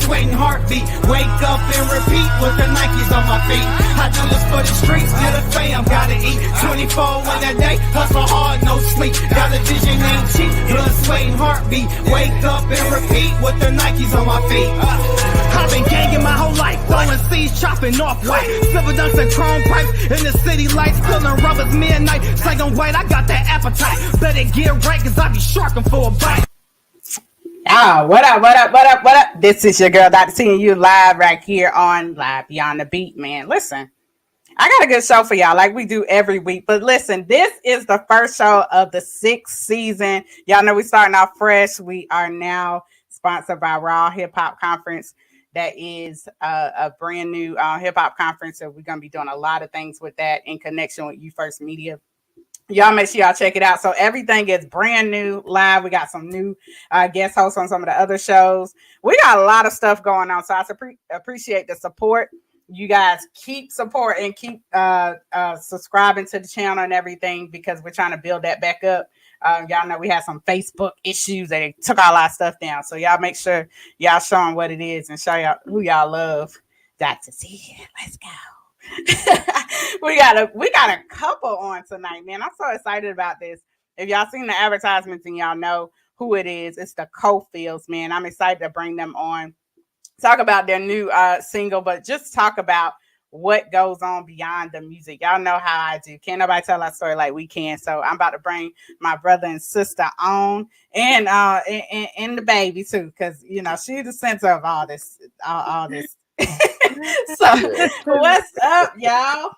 sweat, and heartbeat. Wake up and repeat with the Nikes on my feet. I do this for the streets, for the fam, gotta eat. 24 in a day, hustle hard, no sleep. Got a vision, ain't cheap. Blood, sweat, and heartbeat. Wake up and repeat with the Nikes on my feet. I've been ganging my whole life, throwing seeds, chopping off white. Silver dunks and chrome pipes in the city lights, pulling rubbers midnight. Saying white, I got that appetite. Better get right, cause I be sharking for a bite. Ah, what up, what up, what up, what up? This is your girl, Dr. T, and you live right here on Live Beyond the Beat, man. Listen, I got a good show for y'all like we do every week. But listen, this is the first show of the 6th season. Y'all know we starting off fresh. We are now sponsored by Raw Hip Hop Conference. That is a brand new hip hop conference. So we're going to be doing a lot of things with that in connection with You First Media. Y'all make sure y'all check it out. So everything is brand new live. We got some new guest hosts on some of the other shows. We got a lot of stuff going on. So I appreciate the support. You guys keep supporting, keep subscribing to the channel and everything, because we're trying to build that back up. Y'all know we had some Facebook issues. They took all our stuff down. So y'all make sure y'all show them what it is and show y'all who y'all love. Dr. T, let's go. we got a couple on tonight, man. I'm so excited about this. If y'all seen the advertisements and y'all know who it is, it's the Cofields, man. I'm excited to bring them on, talk about their new single, but just talk about what goes on beyond the music. Y'all know how I do. Can't nobody tell our story like we can. So I'm about to bring my brother and sister on, and the baby too, because you know she's the center of all this. So what's up, y'all?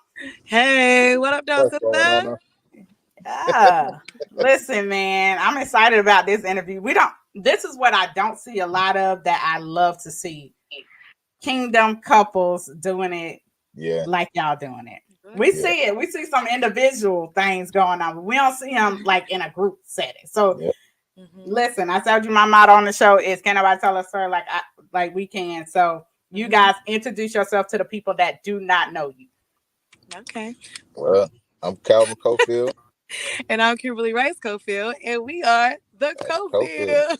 Hey, what up, though, sister? Listen, man, I'm excited about this interview. This is what I don't see a lot of that I love to see. Kingdom couples doing it like y'all doing it. We see it. We see some individual things going on, but we don't see them like in a group setting. So listen, I told you my motto on the show is can nobody tell us story like we can. So you guys introduce yourself to the people that do not know you. Okay. Well, I'm Calvin Cofield. And I'm Kimberly Rice Cofield, and we are the Cofields.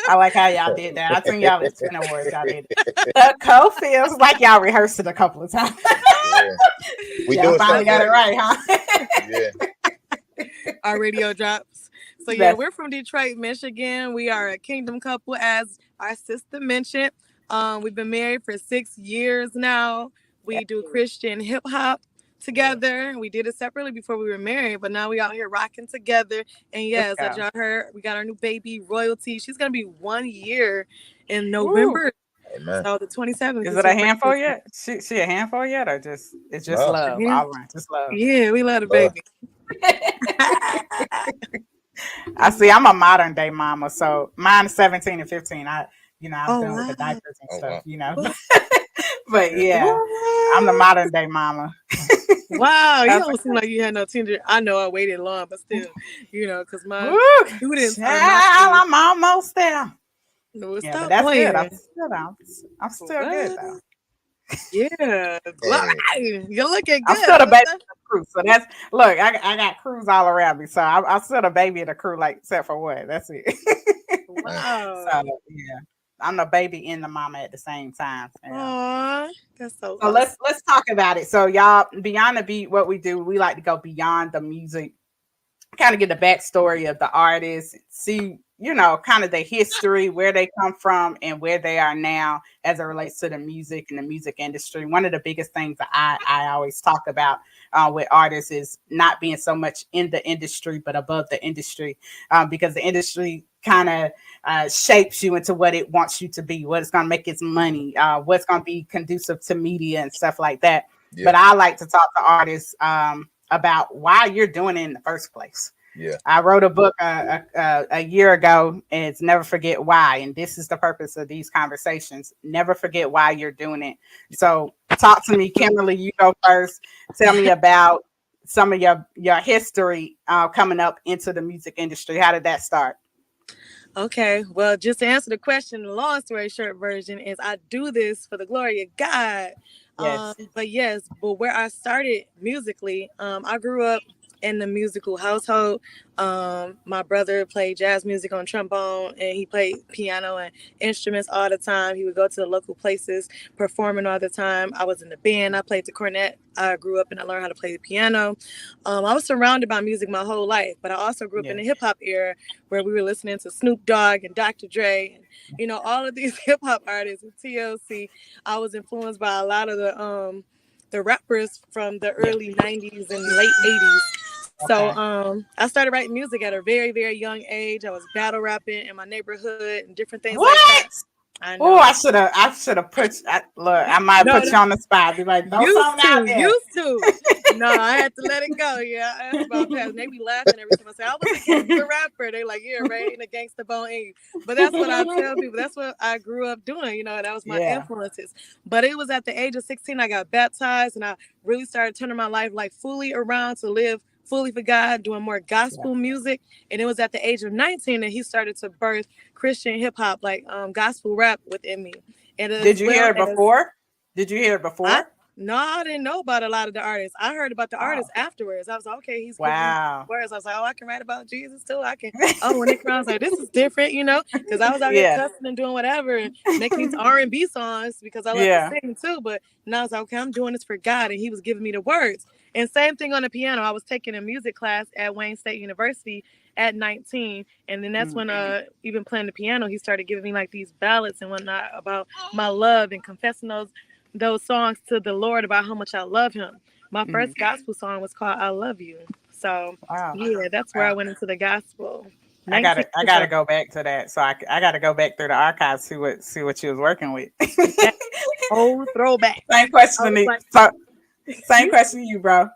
I like how y'all did that. I think y'all was twin awards. Y'all did it. The Cofields, like y'all rehearsed it a couple of times. We y'all finally got it right, huh? Our radio drops. So we're from Detroit, Michigan. We are a kingdom couple, as our sister mentioned. We've been married for 6 years now. We do Christian hip hop together. We did it separately before we were married, but now we out here rocking together. And yes, as y'all heard, we got our new baby, Royalty. She's gonna be 1 year in November. Amen. So the 27th. Is it a handful yet? She a handful yet, or it's just love? Yeah. All right, just love. Yeah, we love the baby. I see. I'm a modern day mama, so mine is 17 and 15. I'm done with the diapers and stuff, But I'm the modern day mama. Wow, you don't seem like you had no teenager. I know I waited long, but still, because my students I'm almost there. No, but that's good. I'm still good though. Yeah, you're looking good. I'm still the baby of the crew. So that's I got crews all around me. So I'm still the baby of the crew, like except for what? That's it. Wow. So I'm the baby and the mama at the same time. Aww, that's so awesome. Let's talk about it. So y'all, Beyond the Beat, what we do, we like to go beyond the music, kind of get the backstory of the artist, see, kind of the history, where they come from and where they are now as it relates to the music and the music industry. One of the biggest things that I always talk about with artists is not being so much in the industry, but above the industry, because the industry kind of shapes you into what it wants you to be, what it's going to make its money, what's going to be conducive to media and stuff like that. Yeah. But I like to talk to artists about why you're doing it in the first place. Yeah, I wrote a book a year ago, and it's Never Forget Why. And this is the purpose of these conversations. Never forget why you're doing it. So talk to me, Kimberly, you go first. Tell me about some of your history coming up into the music industry. How did that start? Okay, well, just to answer the question, the long story short version is I do this for the glory of God. Yes. But where I started musically, I grew up in the musical household. My brother played jazz music on trombone, and he played piano and instruments all the time. He would go to the local places performing all the time. I was in the band. I played the cornet. I grew up and I learned how to play the piano. I was surrounded by music my whole life, but I also grew up in Yeah. the hip hop era where we were listening to Snoop Dogg and Dr. Dre and all of these hip hop artists and TLC. I was influenced by a lot of the rappers from the Yeah. early 90s and late 80s. So Okay. I started writing music at a very, very young age. I was battle rapping in my neighborhood and different things like What? that. I Oh, know. I should have put. Look, I might No, put you on the spot. Be like, throw something out there. used to. No, I had to let it go. Yeah, I asked about that. And they be laughing every time I say I was a gangster rapper. They like, yeah, right, in a gangster bone age. But that's what I tell people. That's what I grew up doing. That was my Yeah. influences. But it was at the age of 16 I got baptized, and I really started turning my life like fully around to live fully for God, doing more Yeah. gospel music. And it was at the age of 19 that he started to birth Christian hip hop, like gospel rap within me. And Did as you hear well it as before? Did you hear it I before? no, I didn't know about a lot of the artists. I heard about the Oh, artists afterwards. I was like, okay, he's giving me wow. words. I was like, oh, I can write about Jesus too. I can. Oh, when it comes, like this is different, because I was out here Yeah. cussing and doing whatever and making these R&B songs because I love to Yeah. sing too. But now I was like, okay, I'm doing this for God, and He was giving me the words. And same thing on the piano. I was taking a music class at Wayne State University at 19, and then that's when even playing the piano, he started giving me like these ballads and whatnot about my love and confessing those songs to the Lord about how much I love Him. My Mm-hmm. first gospel song was called "I Love You." So Wow. yeah, that's where I Wow. went into the gospel. I 19 gotta I years gotta old. go back to that. So I gotta go back through the archives, see what you was working with. Yeah, old throwback. Same I question to was me. like, So same question to you, bro.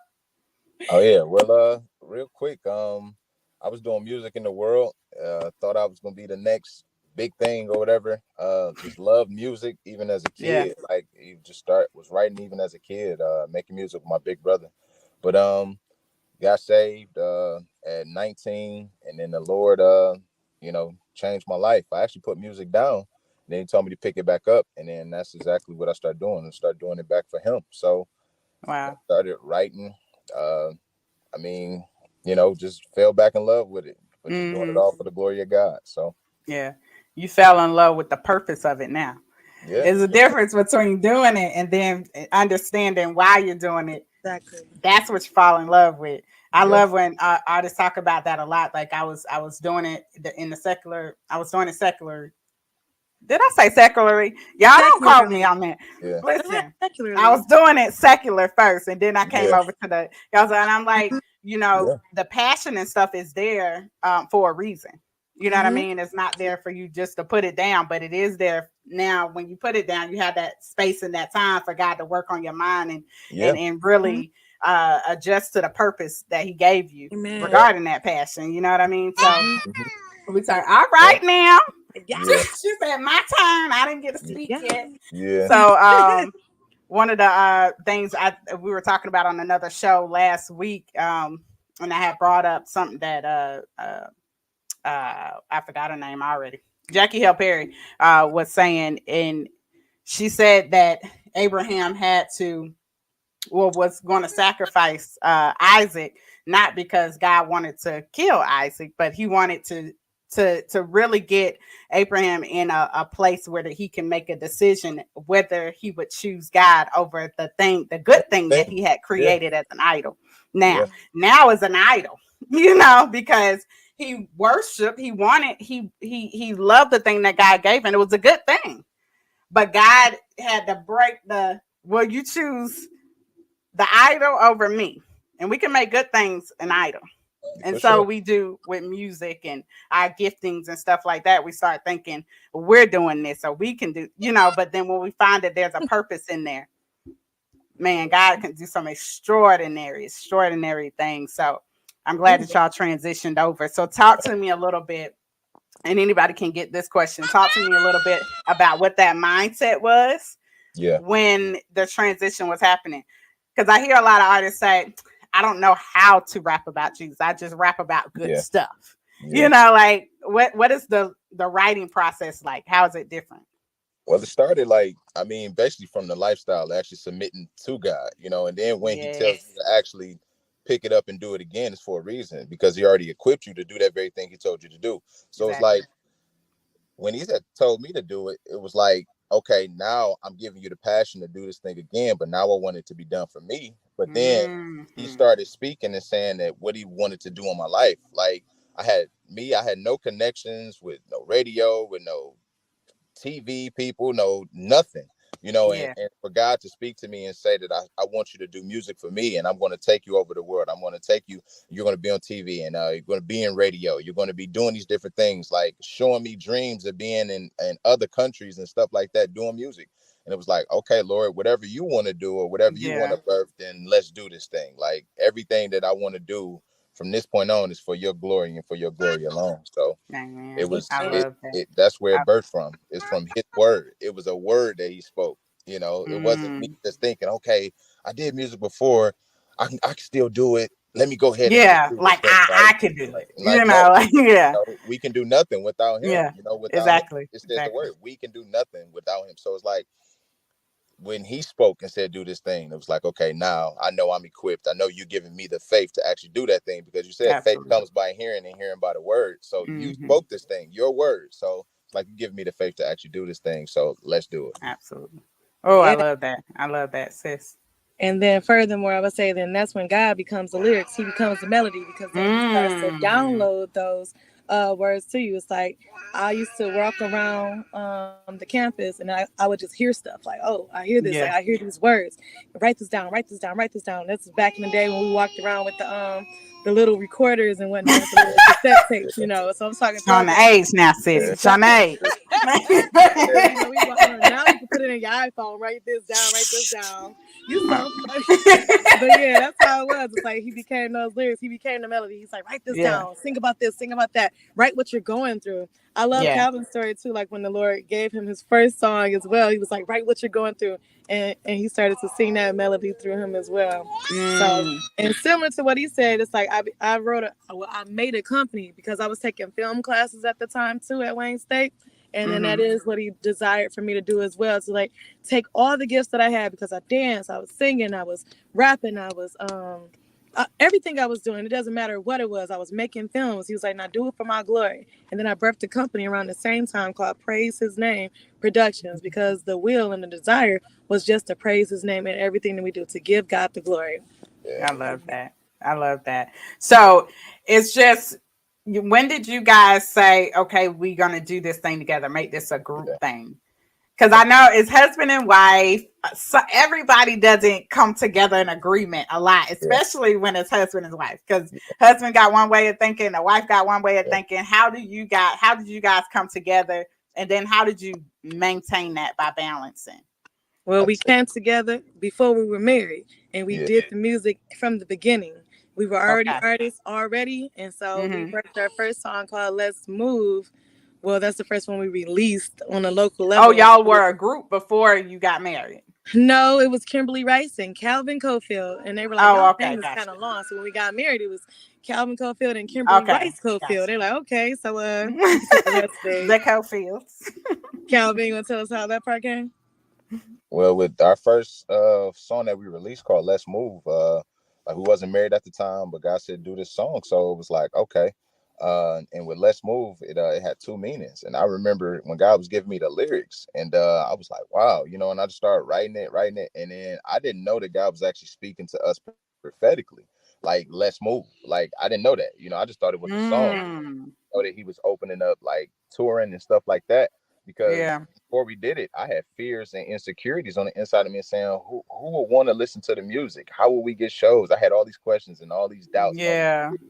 Oh yeah. Well, real quick, I was doing music in the world. Thought I was gonna be the next big thing or whatever. Just love music even as a Yeah. kid. Like you just was writing even as a kid, making music with my big brother. But got saved at 19, and then the Lord changed my life. I actually put music down. And then he told me to pick it back up, and then that's exactly what I started doing, and start doing it back for him. So I Wow. started writing. Uh, I mean, just fell back in love with it, but just doing it Mm-hmm. all for the glory of God. So Yeah. You fell in love with the purpose of it now. yeah, There's a difference between doing it and then understanding why you're doing it. exactly. That's what you fall in love with. I yeah, love when artists talk about that a lot. Like I was doing it in the secular. I was doing it secular. Did I say secularly? Y'all don't quote me Secularly. on that. yeah, Listen, I was Secularly. doing it secular first, and then I came yeah, over to the y'all. And I'm like, yeah, the passion and stuff is there for a reason. You know what I Mm-hmm. mean? It's not there for you just to put it down, but it is there now. When you put it down, you have that space and that time for God to work on your mind and yeah, Mm-hmm. really adjust to the purpose that He gave you Amen. yeah, regarding that passion. You know what I mean? So Mm-hmm. mhm, we say, all yeah, right now. Yeah. yeah, She said, my turn. I didn't get to speak Yeah. yet. yeah, So one of the things we were talking about on another show last week, and I had brought up something that I forgot her name already. Jackie Hill Perry was saying, and she said that Abraham had to, or was going to sacrifice Isaac, not because God wanted to kill Isaac, but he wanted to really get Abraham in a place where that he can make a decision whether he would choose God over the good thing that thing, he had yeah, created as an idol. yeah, Now is an idol, because he worshiped, he wanted, he loved the thing that God gave, and it was a good thing. But God had to break you choose the idol over me. And we can make good things an idol. And for so sure. we do with music and our giftings and stuff like that. We start thinking we're doing this, so we can do, but then when we find that there's a purpose in there, man, God can do some extraordinary things. So I'm glad that y'all transitioned over. So talk to me a little bit, and anybody can get this question. Talk to me a little bit about what that mindset was Yeah, when the transition was happening. Because I hear a lot of artists say, I don't know how to rap about Jesus. I just rap about good yeah, stuff. yeah. Like what is the writing process like? How is it different? Well, it started like, I mean, basically from the lifestyle, actually submitting to God, and then when He tells you Yes. to actually pick it up and do it again, it's for a reason, because he already equipped you to do that very thing he told you to do. So it's Exactly. like when he said told me to do it, it was like, okay, now I'm giving you the passion to do this thing again, but now I want it to be done for me. But then he Mm-hmm. started speaking and saying that what he wanted to do in my life. Like I had no connections with no radio, with no TV people, no nothing, Yeah. and for God to speak to me and say that I want you to do music for me, and I'm going to take you over the world. I'm going to take you, you're going to be on TV, and you're going to be in radio. You're going to be doing these different things, like showing me dreams of being in other countries and stuff like that, doing music. And it was like, okay, Lord, whatever you want to do or whatever you want Yeah. to birth, then let's do this thing. Like everything that I want to do from this point on is for your glory and for your glory alone. So it Amen. was I Amen. love that. that's where I, it birthed from. It's from his word. It was a word that he spoke. It wasn't me mm, just thinking, okay, I did music before, I can still do it, let me go ahead and just yeah. do this Like thing. I like could do like, it. like no, Like, yeah. we can do nothing without him. Yeah. Without him, Exactly. it says the Exactly. word, we can do nothing without him. So it's like when he spoke and said do this thing, it was like, okay, now I know I'm equipped. I know you're giving me the faith to actually do that thing, because you said faith Absolutely. comes by hearing and hearing by the word. So you Hmm. spoke this thing, your word. So it's like you give me the faith to actually do this thing. So let's do it. Absolutely. Oh, I Yeah. love that. I love that, sis. And then furthermore, I would say then that's when God becomes the lyrics. He becomes the melody because then he starts to Mm. download those words to you. It's like I used to walk around the campus and I would just hear stuff like, oh, I hear this, like I Yeah. hear these words. Write this down, write this down, write this down. That's back in the day when we walked around with the little recorders and whatnot, the little cassette tapes. So I'm talking Showing the throwback. age now, sis. Showing the age. So we walk around now. You can put it in your iPhone. Write this down. Write this down. You so funny. But yeah, that's how it was. It's like he became those lyrics. He became the melody. He's like, write this Yeah. down. Sing about this. Sing about that. Write what you're going through. I love Yeah. Calvin's story too. Like when the Lord gave him his first song as well, he was like, write what you're going through, and he started to sing that melody through him as well. So, Mm. and similar to what he said, it's like I made a company because I was taking film classes at the time too at Wayne State. And then that Mm-hmm. is what he desired for me to do as well. To like take all the gifts that I had because I danced, I was singing, I was rapping, I was everything I was doing. It doesn't matter what it was. I was making films. He was like, "Now do it for my glory." And then I birthed a company around the same time called Praise His Name Productions because the will and the desire was just to praise His name and everything that we do to give God the glory. Yeah. I love that. I love that. So it's just, when did you guys say, okay, we're going to do this thing together, make this a group Yeah. thing? Because I know it's husband and wife. So everybody doesn't come together in agreement a lot, Yeah. especially when it's husband and wife. Because husband got one way of thinking, the wife got one way of Yeah. thinking. How did you guys come together? And then how did you maintain that by balancing? Well, I'd we say, came together before we were married, and we yeah. did the music from the beginning. We were already Okay. artists already, and so we Mm-hmm. worked our first song called "Let's Move." Well, that's the first one we released on a local Oh, level. y'all were a group before you got married. No, it was Kimberly Rice and Calvin Cofield, and they were like, Oh, "Y'all okay, name is kind gotcha. of long." So when we got married, it was Calvin Cofield and Kimberly Okay, Rice Cofield. gotcha. They're like, "Okay, so you can tell the rest, babe." The Cofields. Calvin, you want to tell us how that part came? Well, with our first song that we released called "Let's Move," like we wasn't married at the time, but God said do this song, so it was like okay. And with "Let's Move," it had two meanings, and I remember when God was giving me the lyrics, and I was like, wow, and I just started writing it, and then I didn't know that God was actually speaking to us prophetically, like "Let's move." Like I didn't know that, I just thought it was a song. Mm, Know that He was opening up like touring and stuff like that, because yeah, before we did it, I had fears and insecurities on the inside of me, saying, who would want to listen to the music? How will we get shows? I had all these questions and all these doubts and all these yeah, fears,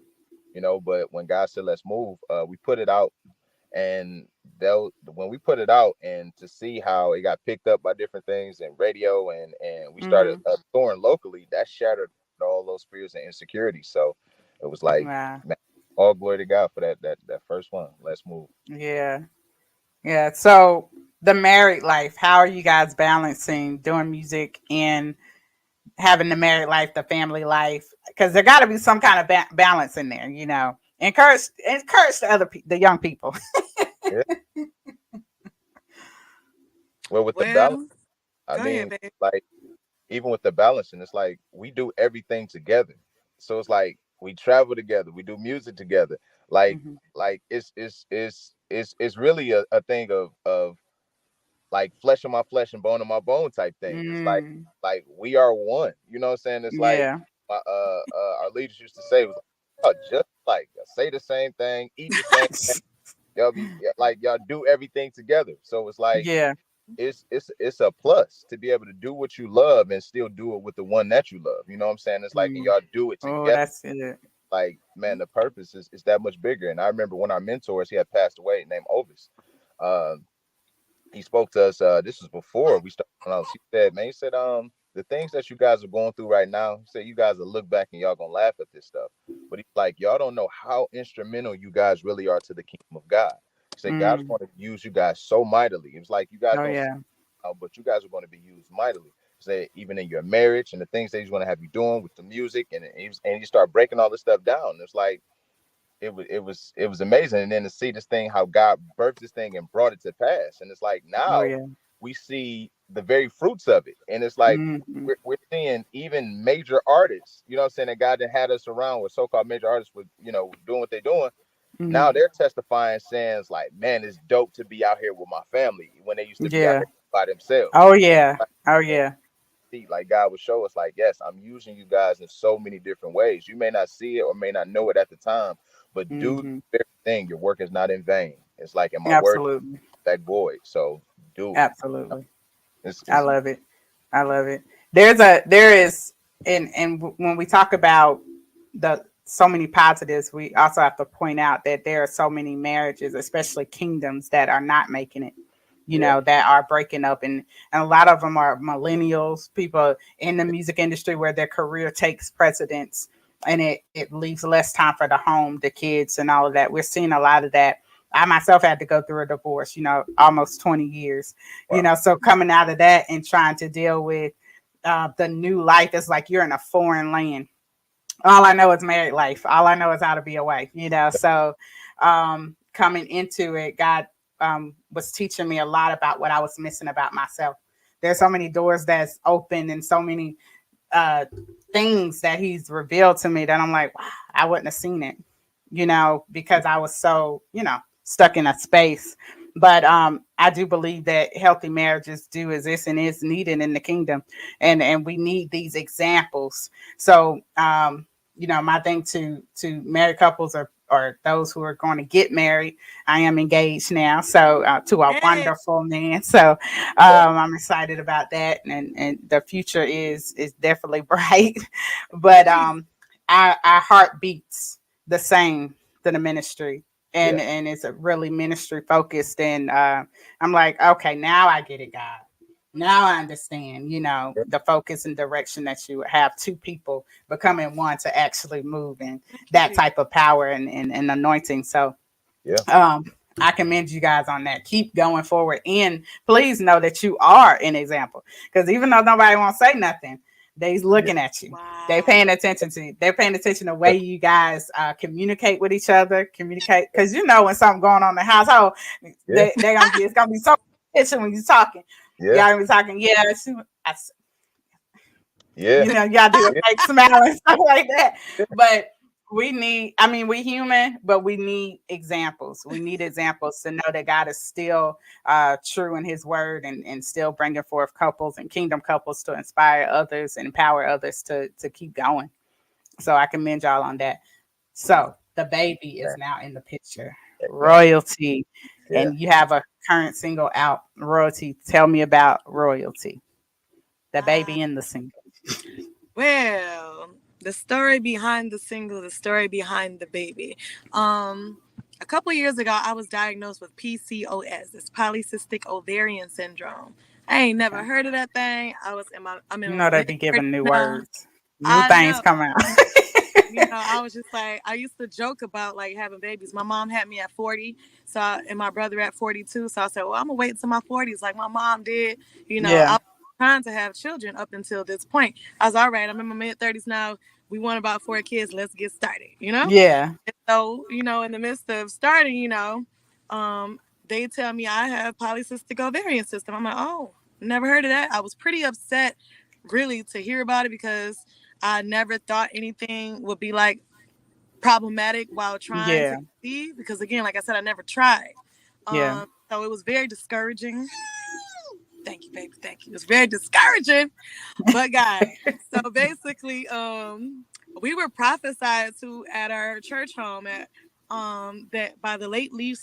But when God said let's move, we put it out, and when we put it out, and to see how it got picked up by different things and radio, and we started mm, touring locally, that shattered all those fears and insecurities. So it was like, wow, man, all glory to God for that first one. Let's move. yeah, yeah. So the married life, how are you guys balancing doing music and having the married life, the family life? Because there got to be some kind of balance in there, Encourage the young people. Yeah. Well, with the balance, Well, I go ahead, mean, babe. like even with the balancing, it's like we do everything together. so it's like we travel together, we do music together. Like Mhm. like it's really a thing of like flesh of my flesh and bone of my bone type thing. It's Mm. like we are one. You know what I'm saying? It's like Yeah. my our leaders used to say, it was like, "Oh, just like say the same thing, eat the same thing. Y'all be like y'all do everything together." So it's like Yeah. it's a plus to be able to do what you love and still do it with the one that you love. You know what I'm saying? It's like, and Mm. y'all do it Oh, together. that's it. Like, man, the purpose is that much bigger. And I remember when our mentors, he had passed away, named Ovis. Uh, he spoke to us. This was before we started. He said, man, he said, the things that you guys are going through right now, he said, you guys will look back and y'all gonna laugh at this stuff. But he's like, y'all don't know how instrumental you guys really are to the kingdom of God. He said, God's Mm. going to use you guys so mightily. It was like you guys Oh don't see yeah. now, but you guys are going to be used mightily. Say even in your marriage and the things that he's going to have you doing with the music, and you start breaking all this stuff down. It's like it was amazing, and then to see this thing, how God birthed this thing and brought it to pass, and it's like Oh now yeah. we see the very fruits of it, and it's like Mm-hmm. we're seeing even major artists, you know what I'm saying, that God that had us around with so-called major artists with, doing what they're doing. Now Mm-hmm. they're testifying, saying it's like, man, it's dope to be out here with my family when they used to be out Yeah. here by themselves. Oh yeah. Like, Oh and yeah. see, like God would show us, like, yes, I'm using you guys in so many different ways. You may not see it or may not know it at the time, but do Mm-hmm. the very thing. Your work is not in vain. It's like, in my word, Absolutely. that void. So do it. Absolutely. I It's love it. I love it. There is, and when we talk about the so many positives, we also have to point out that there are so many marriages, especially kingdoms, that are not making it. yeah, That are breaking up, and a lot of them are millennials, people in the music industry where their career takes precedence, and it leaves less time for the home, the kids, and all of that. We're seeing a lot of that. I myself had to go through a divorce, almost 20 years, wow, so coming out of that and trying to deal with the new life, is like you're in a foreign land. All I know is married life. All I know is how to be away, So coming into it, God was teaching me a lot about what I was missing about myself. There's so many doors that's open and so many uh, things that He's revealed to me that I'm like, wow, I wouldn't have seen it, because I was so, stuck in a space. But I do believe that healthy marriages do exist and is needed in the kingdom, and we need these examples. So, my thing to married couples or those who are going to get married. I am engaged now, so to a Hey, wonderful man. So okay, I'm excited about that, and the future is definitely bright. But Jesus. our heart beats the same to the ministry, yeah, and it's a really ministry focused. And I'm like, okay, now I get it, God. Now I understand, yeah, the focus and direction that you have two people becoming one to actually move in Thank you, that Jesus. type of power and anointing. So yeah, um, I commend you guys on that. Keep going forward. And please know that you are an example. Because even though nobody won't say nothing, they's yeah, looking at you. They Wow. paying attention to you. They're paying attention to the way you guys communicate with each other. Communicate because when something going on in the household, yeah, they gonna be it's gonna be so attention when you're talking. yeah, Y'all gonna be talking. Yeah, yeah, y'all do a yeah, fake smile and stuff like that. But we human, but we need examples. We need examples to know that God is still true in His word, and still bringing forth couples and kingdom couples to inspire others and empower others to keep going. So I commend y'all on that. So the baby is man, now in the picture, man, royalty, yeah. and you have a current single out, royalty. Tell me about royalty, the Uh, baby in the single. well, the story behind the single, the story behind the baby. Um, a couple years ago, I was diagnosed with PCOS, it's polycystic ovarian syndrome. I ain't never heard of that thing. I'm in You my know they mid be 30s giving new now. words, new I things know. come out. I was just like, I used to joke about like having babies. My mom had me at 40, and my brother at 42. So I said, well, I'm gonna wait until my 40s, like my mom did. I Yeah, was trying to have children up until this point. I was all right. I'm in my mid 30s now. We want about 4 kids. Let's get started. yeah. And so, in the midst of starting, um, they tell me I have polycystic ovarian system. I'm like, oh, never heard of that. I was pretty upset, really, to hear about it because I never thought anything would be like problematic while trying to Yeah. conceive, because again, like I said, I never tried. Yeah. So it was very discouraging. Thank you, baby. Thank you. It was very discouraging, but God. So basically, we were prophesied to at our church home at that by the late Lady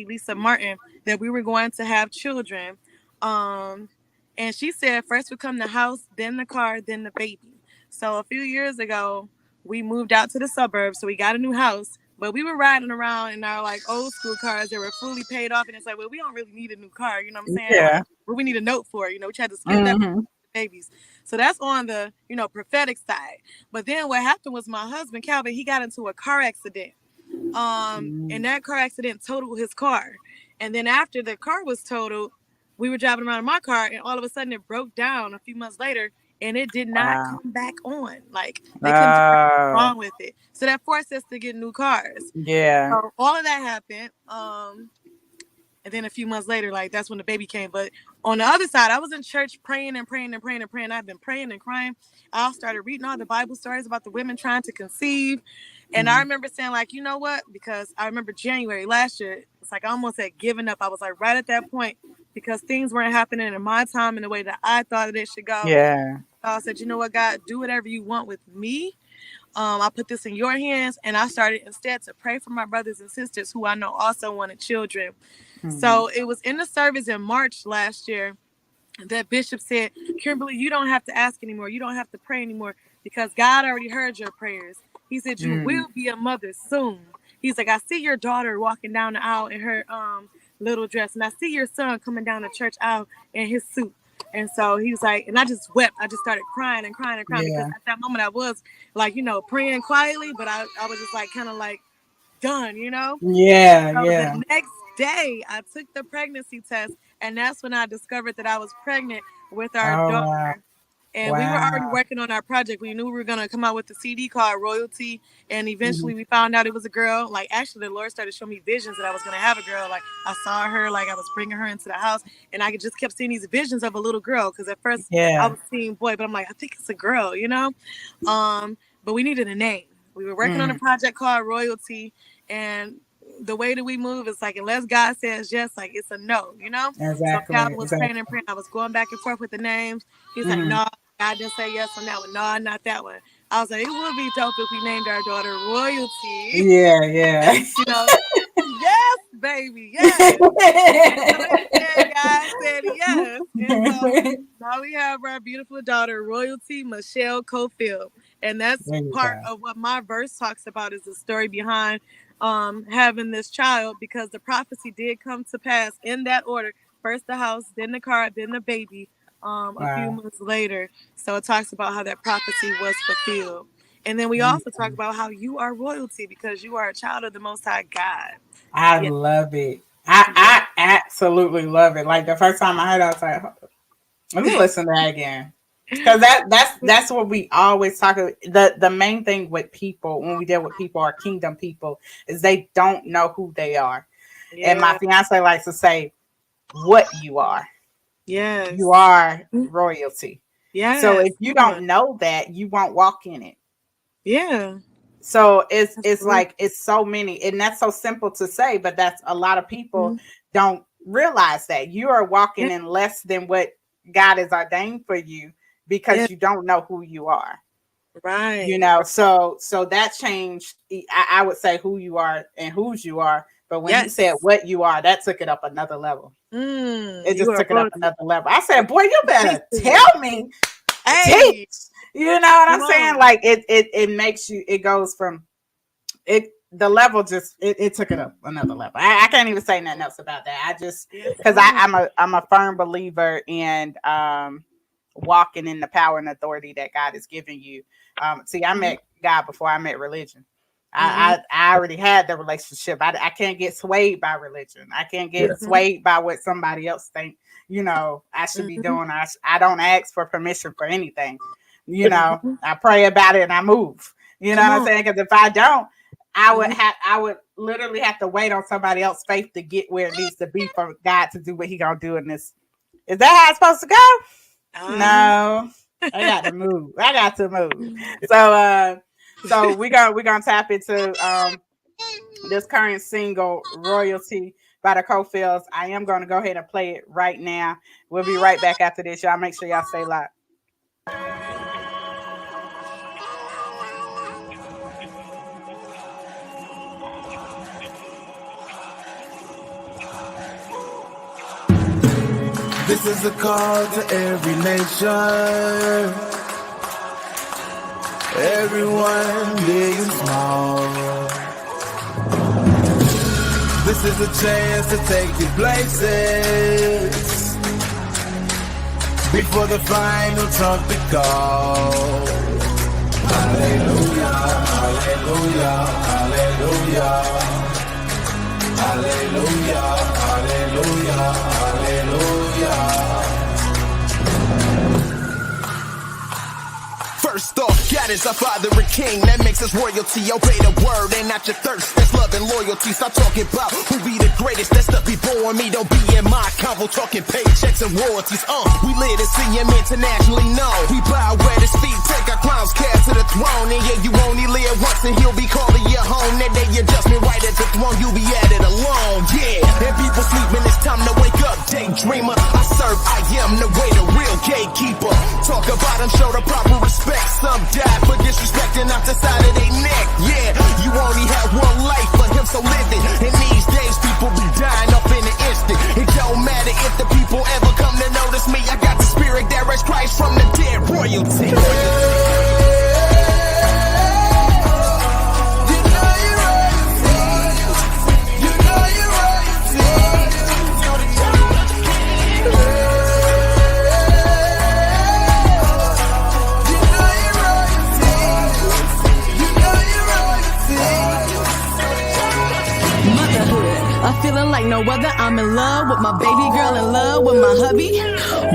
Lisa Martin, that we were going to have children. Um, and she said first would come the house, then the car, then the baby. So a few years ago, we moved out to the suburbs, so we got a new house. But we were riding around in our like old school cars that were fully paid off, and it's like, well, we don't really need a new car, you know what I'm saying? Like, Yeah. what we need a note for, we had to skip that Mm-hmm. babies. So that's on the, prophetic side. But then what happened was my husband, Calvin, he got into a car accident. And that car accident totaled his car. And then after the car was totaled, we were driving around in my car, and all of a sudden it broke down a few months later, and it did not Wow. come back on. Like, they couldn't figure out what was Oh. wrong with it. So that forced us to get new cars. Yeah. So all of that happened. And then a few months later, like, that's when the baby came. But on the other side, I was in church praying and praying and praying and praying. I've been praying and crying. I started reading all the Bible stories about the women trying to conceive. And I remember saying, like, you know what? Because I remember January last year, it's like I almost had given up. I was like right at that point, because things weren't happening in my time in the way that I thought it should go. Yeah. So I said, you know what, God, do whatever you want with me. I put this in your hands, and I started instead to pray for my brothers and sisters who I know also wanted children. So it was in the service in March last year that Bishop said, Kimberly, you don't have to ask anymore. You don't have to pray anymore, because God already heard your prayers. He said, you will be a mother soon. He's like, I see your daughter walking down the aisle in her little dress, and I see your son coming down the church aisle in his suit. And so he was like, and I just wept. I just started crying and crying and crying, because at that moment I was like, praying quietly, but I was just like kind of like done, Yeah. So Yeah. the next day I took the pregnancy test, and that's when I discovered that I was pregnant with our Oh daughter. wow. And we were already Wow. working on our project. We knew we were going to come out with the CD called Royalty. And eventually we found out it was a girl. Like, actually, the Lord started showing me visions that I was going to have a girl. Like, I saw her, like I was bringing her into the house. And I just kept seeing these visions of a little girl. Because at first I Yeah. was seeing boy, but I'm like, I think it's a girl, But we needed a name. We were working on a project called Royalty. And the way that we move is like, unless God says yes, like it's a no, So Exactly. Calvin was Exactly. praying and praying. I was going back and forth with the names. He's like, no, I didn't say yes on that one. No, not that one. I was like, it would be dope if we named our daughter Royalty. Yeah. Yeah. you know, yes, baby, yes. So instead, God said yes. And so now we have our beautiful daughter, Royalty Michelle Cofield. And that's There you part go. of what my verse talks about, is the story behind having this child, because the prophecy did come to pass in that order. First the house, then the car, then the baby, a few Wow. months later. So it talks about how that prophecy was fulfilled. And then we also talk about how you are royalty, because you are a child of the Most High God. I Yeah. love it. Yeah. I absolutely love it. Like the first time I heard it, I was like, let me listen to that again. Because that's what we always talk about. The main thing with people, when we deal with people or kingdom people, is they don't know who they are. And my Yeah. fiance likes to say, what you are. Yes. You are royalty. So Yes. if you Come on. don't know that, you won't walk in it. Yeah. So it's Absolutely. like it's so many, and that's so simple to say, but that's a lot of people Mhm. don't realize that you are walking Yeah. in less than what God has ordained for you, Yeah. because you don't know who you are. Right. So that changed. I would say who you are and whose you are, but when he said Yes. what you are, that took it up another level. It You just are took it up royalty. another level. I said, boy, you better Priesthood. tell me, teach. Hey, You know what I'm come saying? on. Like it makes you. It goes from it. The level just it took it up another level. I can't even say nothing else about that. I just Yes, because Lord. I'm a firm believer in walking in the power and authority that God has given you. See, I Mhm. met God before I met religion. Mhm. I already had the relationship. I can't get swayed by religion. I can't Yeah. get swayed by what somebody else think. I should be Mhm. doing. I don't ask for permission for anything. Mhm. I pray about it and I move. You know Come what I'm on. saying? Because if I don't, Mhm. I would literally have to wait on somebody else's faith to get where it needs to be for God to do what He gonna do in this. Is that how it's supposed to go? Uh-huh. No. I got to move. I got to move. So we're gonna tap into this current single Royalty by the Cofields. I am gonna go ahead and play it right now. We'll be right back after this. Y'all make sure y'all stay live. This is a call to every nation, everyone big and small. This is a chance to take your places before the final trumpet call. Hallelujah, hallelujah, hallelujah. Hallelujah, hallelujah, hallelujah. First off, God is our Father and King. That makes us royalty. Obey the word and not your thirst. That's love and loyalty. Stop talking about who be the greatest. That stuff be boring me. Don't be in my convo talking paychecks and royalties. We live to see him internationally known. We bow at his feet, take our crowns, cast to the throne. And yeah, you only live once and he'll be calling you home. That day you just me right at the throne. You'll be at it alone. Yeah, and people sleeping. It's time to wake up, daydreamer. I serve, I am the way, the real gatekeeper. Talk about him, show the proper respect. Some die for disrespecting off the side of their neck. Yeah, you only have one life for him, so live it. And these days, people be dying up in an instant. It don't matter if the people ever come to notice me. I got the spirit that raised Christ from the dead. Royalty. Feeling like no other. I'm in love with my baby girl, in love with my hubby.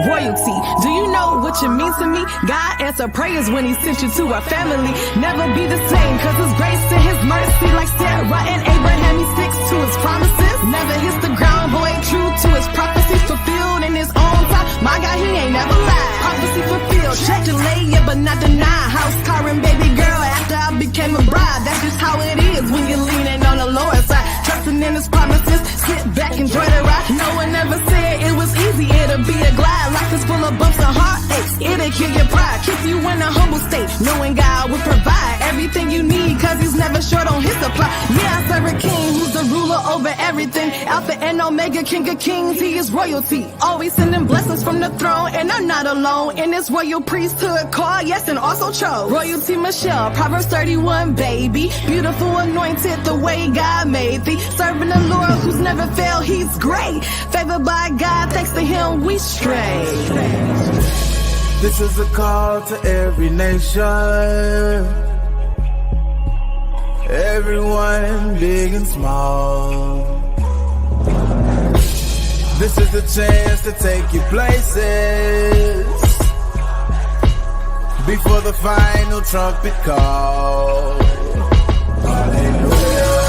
Royalty, do you know what you mean to me? God answered prayers when he sent you to our family. Never be the same, cause his grace and his mercy, like Sarah and Abraham, he sticks to his promises. Never hits the ground, boy, true to his prophecies, fulfilled in his own time. My God, he ain't never lied. Prophecy fulfilled, check delay it, but not deny. House, car, and baby girl, after I became a bride. That's just how it is when you're leaning on the Lord's side. Trusting in his promises, sit back, enjoy the ride. No one ever said it was easy, it'll be a glide. Life is full of bumps and heartaches, it'll kill your pride. Keep you in a humble state, knowing God will provide everything you need, cause he's never short on his supply. Yeah, I serve a king who's the ruler over everything. Alpha and Omega, King of Kings, he is royalty. Always sending blessings from the throne, and I'm not alone in this royal priesthood call, yes, and also chose. Royalty Michelle, Proverbs 31, baby. Beautiful, anointed the way God made thee. Serving the Lord who's never failed, he's great. Favored by God, thanks to him we stray. This is a call to every nation, everyone big and small. This is a chance to take your places before the final trumpet call. Hallelujah.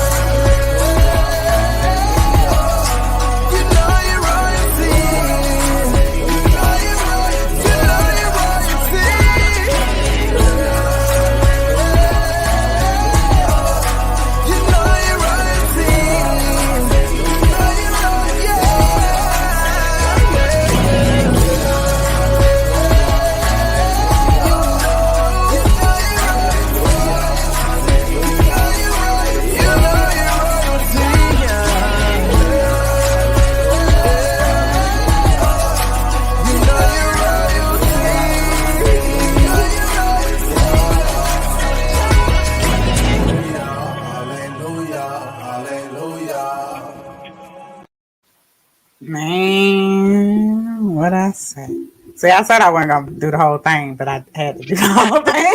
Man, what I say? See, I said I wasn't gonna do the whole thing, but I had to do the whole thing.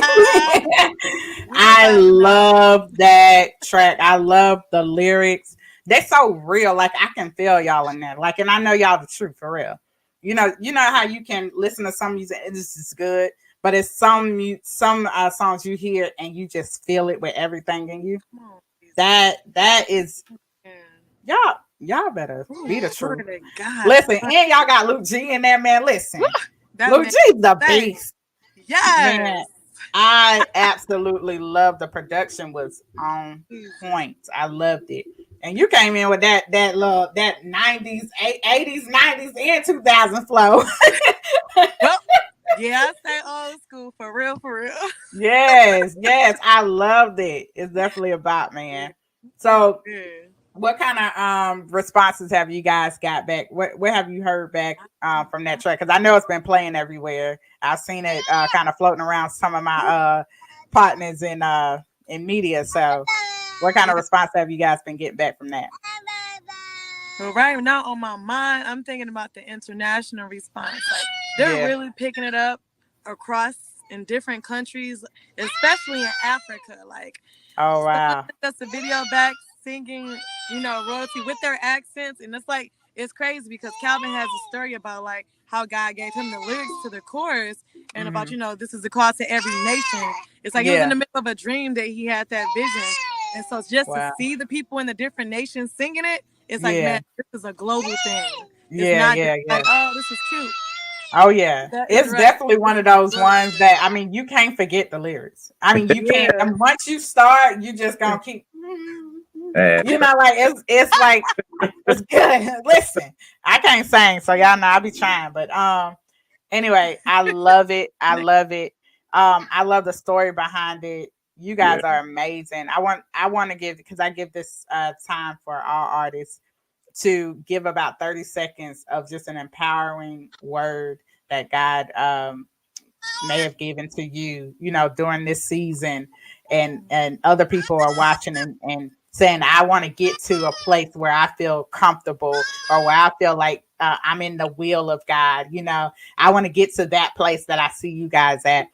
I love that track. I love the lyrics. They're so real. Like I can feel y'all in there. Like, and I know y'all the truth for real. You know how you can listen to some music and it's just good, but it's some songs you hear and you just feel it with everything in you. That is y'all better be the truth. Listen, and y'all got Luke G in there, man. Listen, Luke G's the beast. Yes. Man, I absolutely love the production was on point. I loved it. And you came in with that 90s, 80s, 90s, and 2000 flow. Well, yeah, I stay old school for real, for real. Yes, yes, I loved it. It's definitely about, man. So Good. what kind of responses have you guys got back? What have you heard back from that track? Because I know it's been playing everywhere. I've seen it kind of floating around some of my partners in media. So what kind of response have you guys been getting back from that? But right now on my mind, I'm thinking about the international response. Like they're Yeah. really picking it up across in different countries, especially in Africa. Like Oh someone wow. sent us a video back singing, royalty with their accents, and it's crazy because Calvin has a story about like how God gave him the lyrics to the chorus and about this is the call to every nation. It's like he was in Yeah. the middle of a dream that he had that vision, and so just to Wow. see the people in the different nations singing it, it's like, Yeah. man, this is a global thing. It's Yeah. not just Yeah. like, Yeah. oh, this is cute. Oh yeah, That it's interaction definitely one is of those global. ones that I mean you can't forget the lyrics. I mean you can't. Yeah. And once you start, you just gonna keep. You know, like it's like it's good. Listen, I can't sing, so y'all know I be trying, but anyway, I love it. I love it. I love the story behind it. You guys are amazing. I want to give because I give this time for all artists to give about 30 seconds of just an empowering word that God may have given to you, during this season, and other people are watching and saying, I want to get to a place where I feel comfortable or where I feel like I'm in the will of God. I want to get to that place that I see you guys at,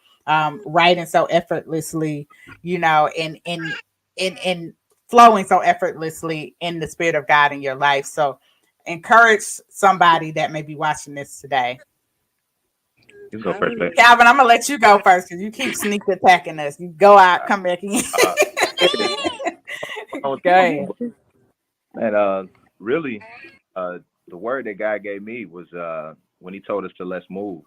writing so effortlessly, and flowing so effortlessly in the spirit of God in your life. So encourage somebody that may be watching this today. You go first, babe. Calvin, I'm gonna let you go first because you keep sneak attacking us. You go out, come back in. Go ahead. And really, the word that God gave me was when He told us to let's move.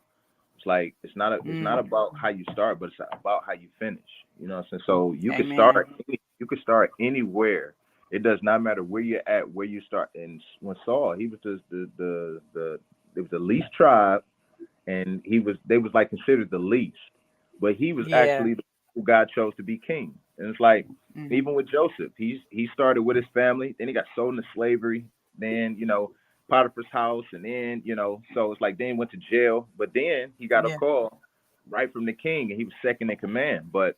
It's like it's not about how you start, but it's about how you finish. You know what I'm saying? So you can start anywhere. It does not matter where you're at, where you start. And when Saul, he was the it was the least tribe, and they was like considered the least, but he was actually the who God chose to be king. And it's like even with Joseph, he started with his family, then he got sold into slavery, then Potiphar's house, and then so it's like then went to jail, but then he got a call right from the king, and he was second in command. But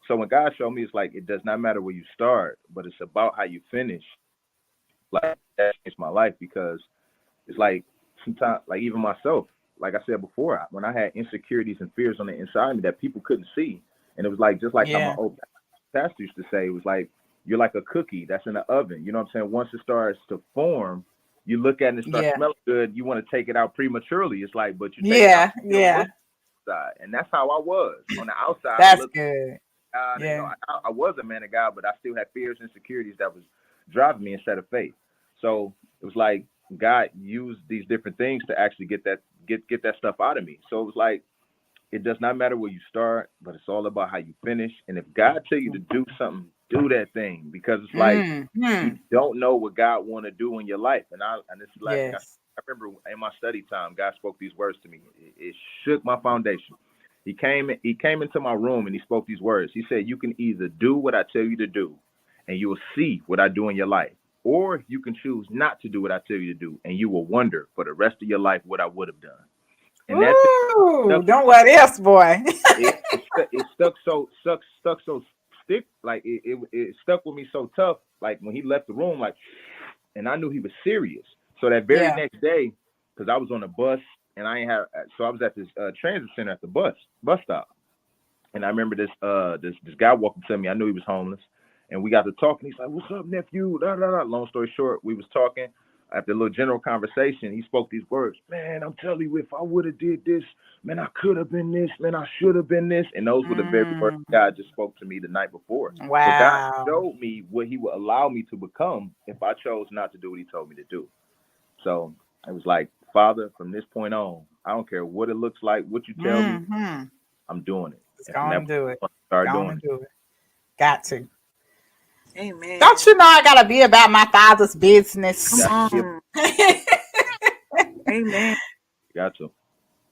so when God showed me, it's like it does not matter where you start, but it's about how you finish. Like that changed my life because it's like sometimes, like even myself, like I said before, when I had insecurities and fears on the inside of me that people couldn't see, and it was like just like how my old pastor used to say, it was like you're like a cookie that's in the oven. You know what I'm saying? Once it starts to form, you look at it and it starts smelling good. You want to take it out prematurely. It's like, but you take it out outside, and that's how I was on the outside. That's good. God, I was a man of God, but I still had fears and insecurities that was driving me instead of faith. So it was like God used these different things to actually get that stuff out of me. So it was like it does not matter where you start, but it's all about how you finish. And if God tell you to do something, do that thing, because it's like you don't know what God want to do in your life. And this is like I remember in my study time, God spoke these words to me. It shook my foundation. He came into my room and he spoke these words. He said, "You can either do what I tell you to do, and you will see what I do in your life, or you can choose not to do what I tell you to do, and you will wonder for the rest of your life what I would have done." And that's don't what else, boy. it stuck so stick, like it stuck with me so tough. Like when he left the room, like, and I knew he was serious. So that very next day, because I was on a bus and I was at this transit center at the bus stop, and I remember this guy walking to me. I knew he was homeless, and we got to talking. He's like, "What's up, nephew?" Da, da, da. Long story short, we was talking. After a little general conversation, he spoke these words. "Man, I'm telling you, if I would have did this, man, I could have been this, man, I should have been this." And those were the very words God just spoke to me the night before. Wow. So God showed me what he would allow me to become if I chose not to do what he told me to do. So it was like, Father, from this point on, I don't care what it looks like, what you tell me. I'm doing it. Just And go from on that and point, do it. on, I started Go on doing and it. do it. Got to. Amen. Don't you know I gotta be about my father's business? Come Got to on. Amen. got to.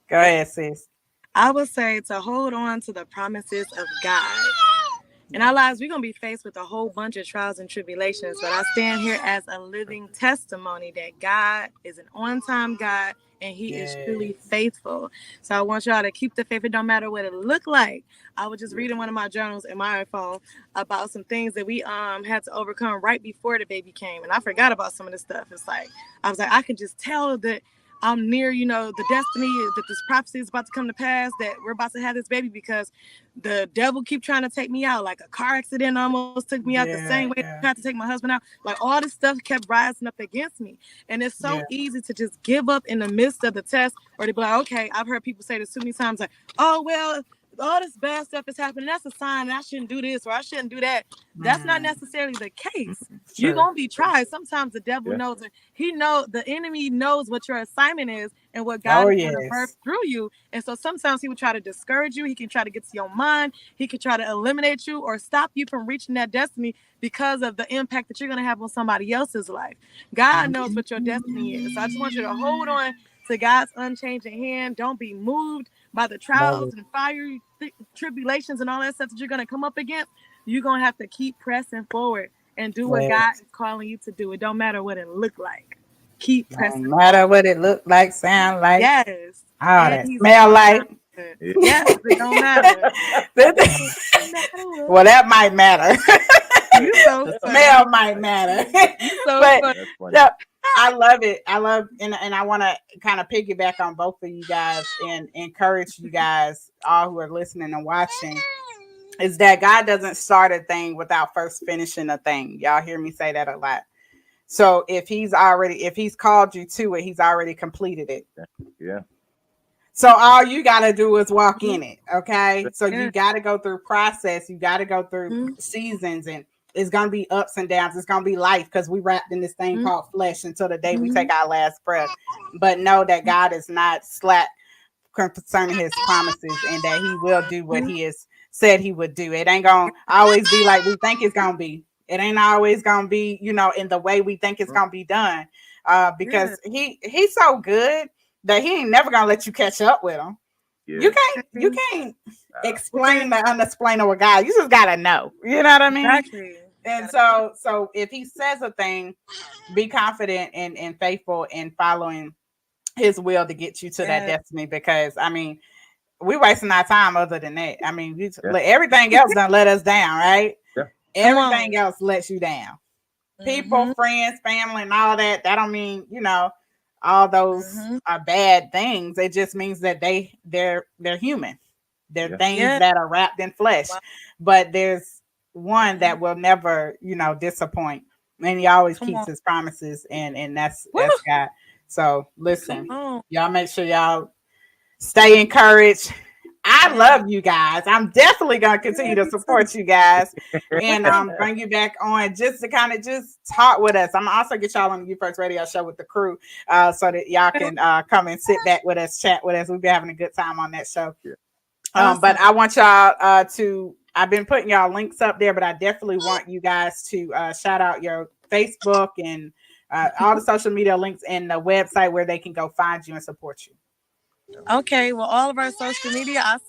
Go ahead, sis. I would say to hold on to the promises of God. In our lives, we're going to be faced with a whole bunch of trials and tribulations, but I stand here as a living testimony that God is an on-time God and he is truly faithful. So I want y'all to keep the faith. It don't matter what it look like. I was just reading one of my journals in my iPhone about some things that we had to overcome right before the baby came, and I forgot about some of this stuff. It's like I was like, I can just tell that I'm near, the destiny that this prophecy is about to come to pass, that we're about to have this baby, because the devil keep trying to take me out. Like a car accident almost took me out the same way he tried to take my husband out. Like all this stuff kept rising up against me. And it's so easy to just give up in the midst of the test, or to be like, okay, I've heard people say this too many times, like, oh, well, all this bad stuff is happening. That's a sign that I shouldn't do this or I shouldn't do that. That's not necessarily the case. You're going to be tried. Sometimes the devil knows it. The enemy knows what your assignment is and what God is going to birth through you. And so sometimes he will try to discourage you. He can try to get to your mind. He can try to eliminate you or stop you from reaching that destiny because of the impact that you're going to have on somebody else's life. God knows what your destiny is. So I just want you to hold on to God's unchanging hand. Don't be moved by the trials and fiery tribulations and all that stuff that you're going to come up against. You're going to have to keep pressing forward and do what God is calling you to do. It don't matter what it look like. Keep pressing. No matter what it look like, sound like, yes, all and that he's smell like. Yes, it don't matter. Well, that might matter. You so funny. Smell might matter. You so But funny. I love it. I love, and I want to kind of piggyback on both of you guys and encourage you guys, all who are listening and watching, is that God doesn't start a thing without first finishing a thing. Y'all hear me say that a lot. So if he's called you to it, he's already completed it. Yeah. So all you got to do is walk in it. Okay. So you got to go through process. You got to go through seasons, and it's going to be ups and downs. It's going to be life, because we wrapped in this thing called flesh until the day we take our last breath. But know that God is not slack concerning his promises, and that he will do what he has said he would do. It ain't going to always be like we think it's going to be. It ain't always going to be, in the way we think it's going to be done. Because he's so good that he ain't never gonna let you catch up with him. Yeah. You can't explain the unexplainable God. You just gotta know. You know what I mean? Exactly. And so if he says a thing, be confident and faithful in following his will to get you to that destiny. Because we wasting our time other than that. Everything else done let us down, right? Yeah. Everything else lets you down. People, friends, family, and all that. That don't mean, all those are bad things. It just means that they're human. They're things that are wrapped in flesh. Wow. But there's one that will never, disappoint. And he always keeps his promises, and that's God. So listen, y'all make sure y'all stay encouraged. I love you guys. I'm definitely going to continue to support you guys and bring you back on just to kind of just talk with us. I'm also get y'all on the You First Radio show with the crew so that y'all can come and sit back with us, chat with us. We've been having a good time on that show. Awesome. But I want y'all I've been putting y'all links up there, but I definitely want you guys to shout out your Facebook and all the social media links and the website where they can go find you and support you. Okay, well, all of our social media, I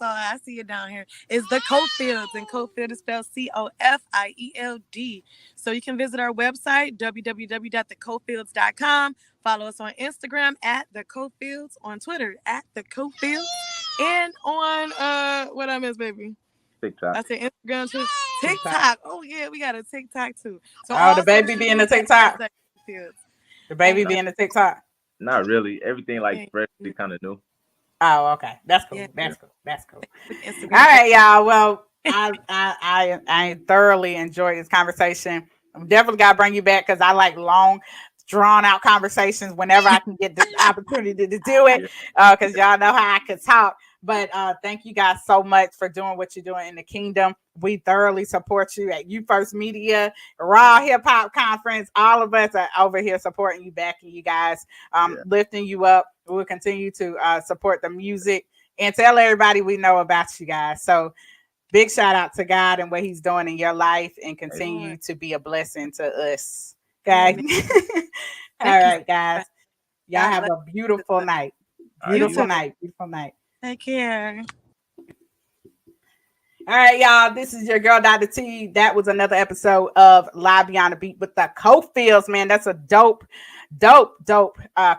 see it down here, is the Cofields, and Cofield is spelled Cofield. So you can visit our website, www.thecofields.com. Follow us on Instagram at the Cofields, on Twitter at the Cofields, and on what I miss, baby? TikTok. I said Instagram too. TikTok. Oh yeah, we got a TikTok too. So the baby be in the TikTok. The baby be in the TikTok. Not really. Everything freshly kind of new. Oh, okay. That's cool. That's cool. All right, y'all. Well, I thoroughly enjoyed this conversation. I'm definitely got to bring you back because I like long, drawn out conversations whenever I can get the opportunity to do it. Because y'all know how I could talk. But thank you guys so much for doing what you're doing in the kingdom. We thoroughly support you at You First Media, Raw Hip Hop Conference. All of us are over here supporting you, backing you guys, lifting you up. We'll continue to support the music and tell everybody we know about you guys. So big shout out to God and what he's doing in your life, and continue to be a blessing to us. Okay. All right, guys. Y'all have a beautiful night. Beautiful night. Beautiful night. Take care. All right, y'all. This is your girl, Dr. T. That was another episode of Live Beyond the Beat with the Cofields, man. That's a dope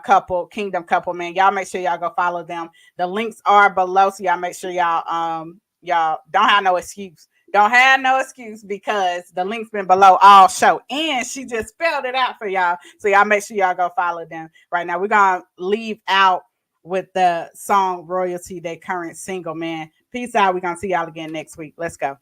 couple, kingdom couple, man. Y'all make sure y'all go follow them. The links are below, so y'all make sure y'all don't have no excuse. Don't have no excuse, because the link's been below all show. And she just spelled it out for y'all. So y'all make sure y'all go follow them right now. We're gonna leave out with the song Royalty, their current single, man. Peace out. We're gonna see y'all again next week. Let's go.